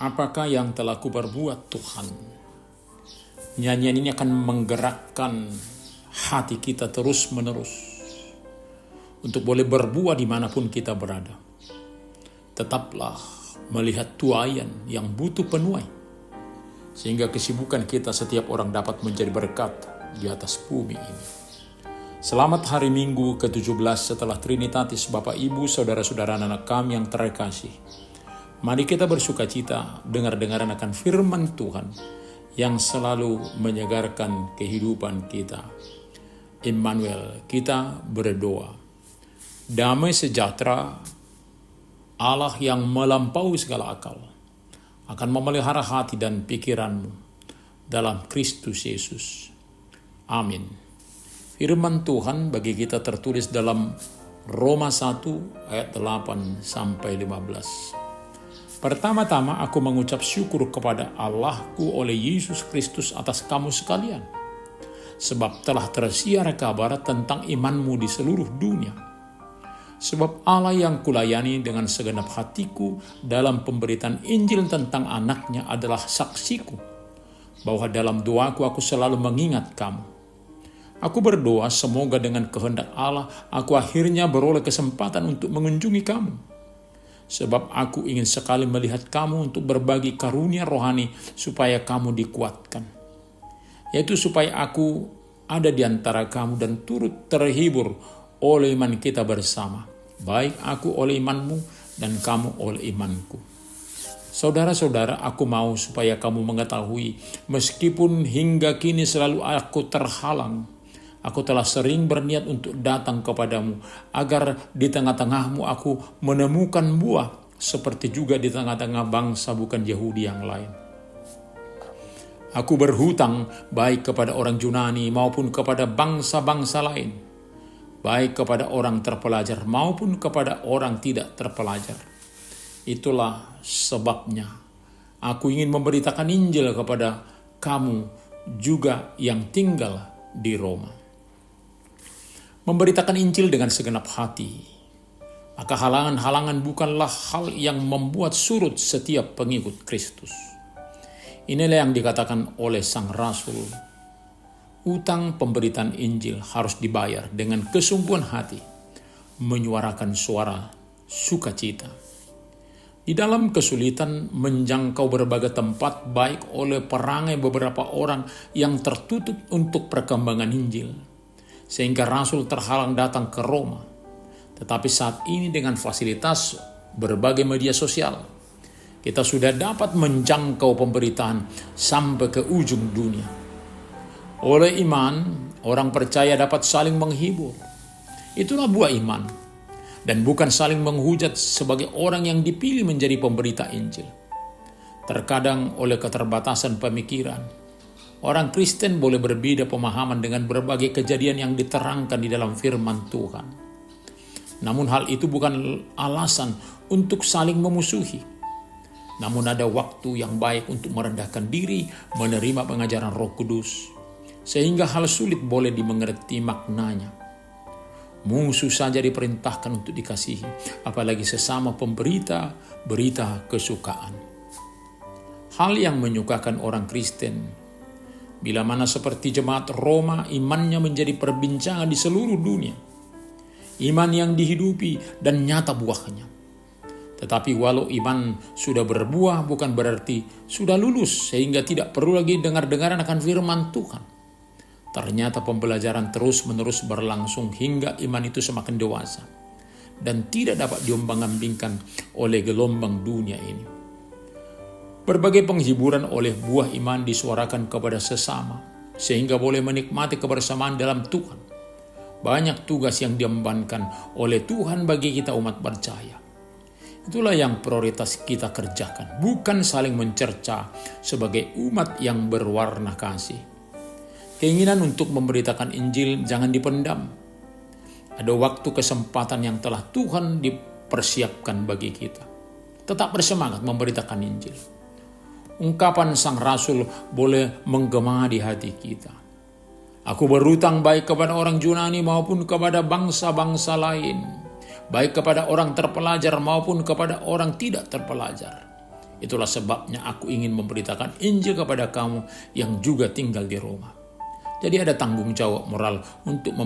Apakah yang telah kuperbuat Tuhan? Nyanyian ini akan menggerakkan hati kita terus-menerus untuk boleh berbuah dimanapun kita berada. Tetaplah melihat tuaian yang butuh penuai, sehingga kesibukan kita setiap orang dapat menjadi berkat di atas bumi ini. Selamat hari Minggu ke-17 setelah Trinitatis, Bapak, Ibu, Saudara-saudara, anak kami yang terkasih. Mari kita bersukacita dengar-dengaran akan firman Tuhan yang selalu menyegarkan kehidupan kita. Immanuel, kita berdoa. Damai sejahtera Allah yang melampaui segala akal akan memelihara hati dan pikiranmu dalam Kristus Yesus. Amin. Firman Tuhan bagi kita tertulis dalam Roma 1 ayat 8 sampai 15. Pertama-tama aku mengucap syukur kepada Allahku oleh Yesus Kristus atas kamu sekalian, sebab telah tersiar kabar tentang imanmu di seluruh dunia. Sebab Allah yang kulayani dengan segenap hatiku dalam pemberitaan Injil tentang anaknya adalah saksiku, bahwa dalam doaku aku selalu mengingat kamu. Aku berdoa semoga dengan kehendak Allah aku akhirnya beroleh kesempatan untuk mengunjungi kamu. Sebab aku ingin sekali melihat kamu untuk berbagi karunia rohani supaya kamu dikuatkan. Yaitu supaya aku ada di antara kamu dan turut terhibur oleh iman kita bersama. Baik aku oleh imanmu dan kamu oleh imanku. Saudara-saudara, aku mau supaya kamu mengetahui, meskipun hingga kini selalu aku terhalang, aku telah sering berniat untuk datang kepadamu, agar di tengah-tengahmu aku menemukan buah, seperti juga di tengah-tengah bangsa bukan Yahudi yang lain. Aku berhutang baik kepada orang Yunani maupun kepada bangsa-bangsa lain, baik kepada orang terpelajar maupun kepada orang tidak terpelajar. Itulah sebabnya aku ingin memberitakan Injil kepada kamu juga yang tinggal di Roma. Memberitakan Injil dengan segenap hati, maka halangan-halangan bukanlah hal yang membuat surut setiap pengikut Kristus. Inilah yang dikatakan oleh sang rasul, utang pemberitaan Injil harus dibayar dengan kesungguhan hati, menyuarakan suara sukacita. Di dalam kesulitan menjangkau berbagai tempat, baik oleh perangai beberapa orang yang tertutup untuk perkembangan Injil, sehingga Rasul terhalang datang ke Roma. Tetapi saat ini dengan fasilitas berbagai media sosial, kita sudah dapat menjangkau pemberitaan sampai ke ujung dunia. Oleh iman, orang percaya dapat saling menghibur. Itulah buah iman, dan bukan saling menghujat sebagai orang yang dipilih menjadi pemberita Injil. Terkadang oleh keterbatasan pemikiran, orang Kristen boleh berbeda pemahaman dengan berbagai kejadian yang diterangkan di dalam firman Tuhan. Namun hal itu bukan alasan untuk saling memusuhi. Namun ada waktu yang baik untuk merendahkan diri, menerima pengajaran Roh Kudus, sehingga hal sulit boleh dimengerti maknanya. Musuh saja diperintahkan untuk dikasihi, apalagi sesama pemberita berita kesukaan. Hal yang menyukakan orang Kristen, bila mana seperti jemaat Roma, imannya menjadi perbincangan di seluruh dunia. Iman yang dihidupi dan nyata buahnya. Tetapi walau iman sudah berbuah, bukan berarti sudah lulus, sehingga tidak perlu lagi dengar-dengaran akan firman Tuhan. Ternyata pembelajaran terus-menerus berlangsung hingga iman itu semakin dewasa, dan tidak dapat diombang-ambingkan oleh gelombang dunia ini. Berbagai penghiburan oleh buah iman disuarakan kepada sesama, sehingga boleh menikmati kebersamaan dalam Tuhan. Banyak tugas yang diembankan oleh Tuhan bagi kita umat percaya. Itulah yang prioritas kita kerjakan, bukan saling mencerca sebagai umat yang berwarna kasih. Keinginan untuk memberitakan Injil jangan dipendam. Ada waktu kesempatan yang telah Tuhan dipersiapkan bagi kita. Tetap bersemangat memberitakan Injil. Ungkapan sang rasul boleh menggema di hati kita. Aku berhutang baik kepada orang Yunani maupun kepada bangsa-bangsa lain, baik kepada orang terpelajar maupun kepada orang tidak terpelajar. Itulah sebabnya aku ingin memberitakan Injil kepada kamu yang juga tinggal di Roma. Jadi ada tanggung jawab moral untuk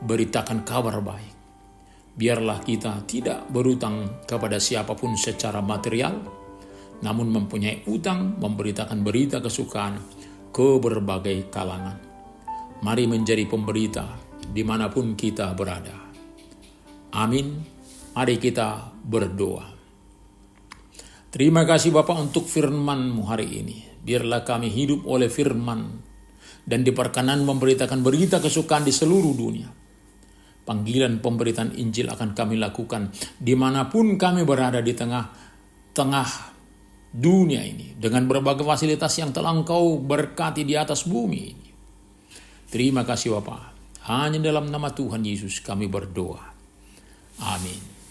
beritakan kabar baik. Biarlah kita tidak berutang kepada siapapun secara material, namun mempunyai utang memberitakan berita kesukaan ke berbagai kalangan. Mari menjadi pemberita dimanapun kita berada. Amin. Mari kita berdoa. Terima kasih Bapa untuk firman-Mu hari ini. Biarlah kami hidup oleh firman dan diperkenan memberitakan berita kesukaan di seluruh dunia. Panggilan pemberitaan Injil akan kami lakukan dimanapun kami berada di tengah dunia ini, dengan berbagai fasilitas yang telah Engkau berkati di atas bumi ini. Terima kasih Bapa. Hanya dalam nama Tuhan Yesus kami berdoa. Amin.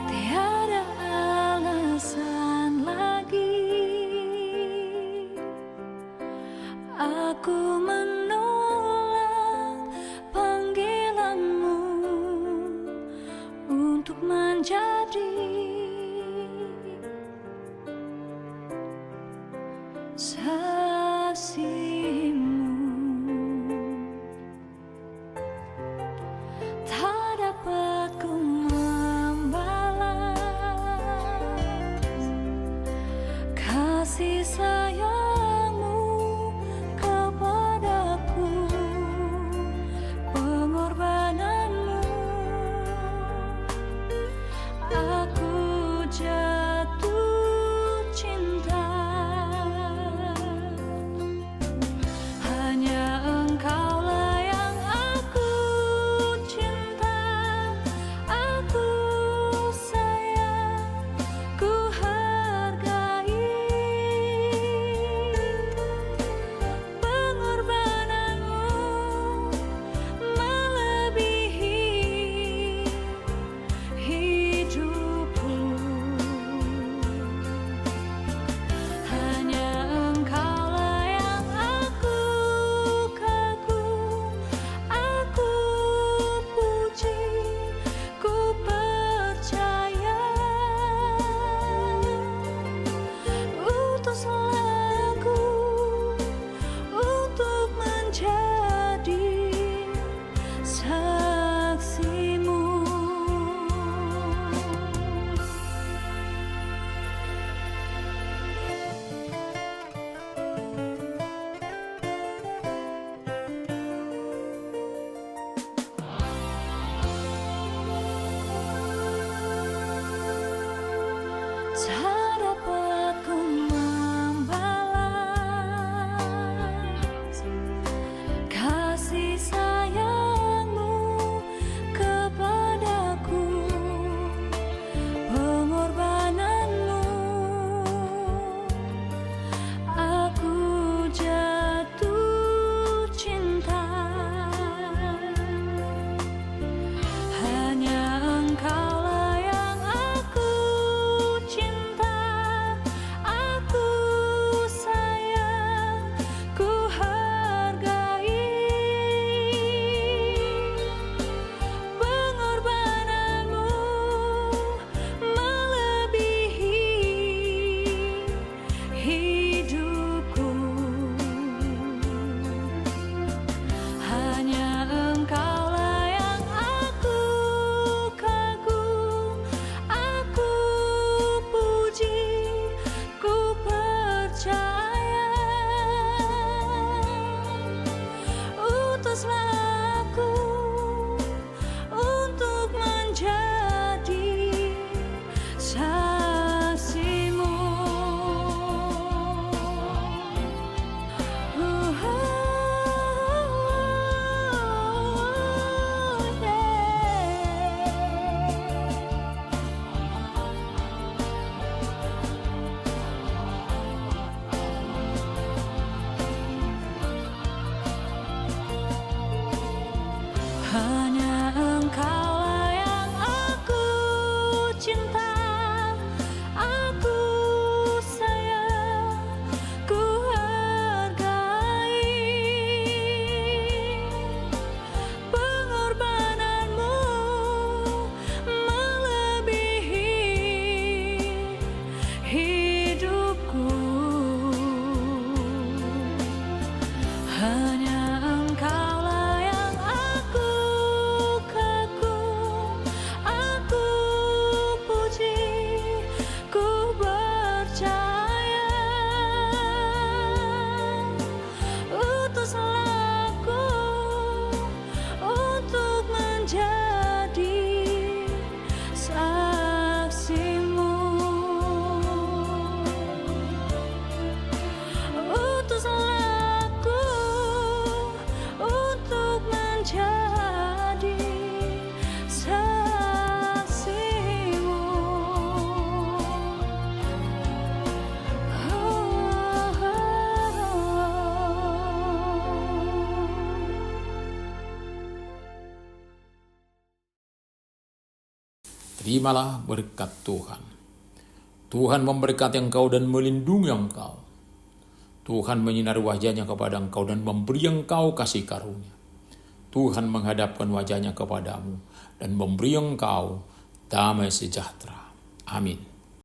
Tiada alasan lagi aku menolak panggilan-Mu untuk menjadi saksi-Mu. Tak dapat ku kasih sayang-Mu kepadaku, pengorbanan-Mu, aku jatuh cinta. Hanya Engkaulah yang aku cinta, aku sayang, ku hargai. Pengorbananmu melebihi hidupku. Hanya Engkaulah yang aku kagum, aku puji, ku percaya. Utuslah aku untuk menjadi saksimu. Utuslah aku untuk menjadi saksimu. Terimalah berkat Tuhan. Tuhan memberkati engkau dan melindungi engkau. Tuhan menyinari wajahnya kepada engkau dan memberi engkau kasih karunia. Tuhan menghadapkan wajahnya kepadamu dan memberi engkau damai sejahtera. Amin.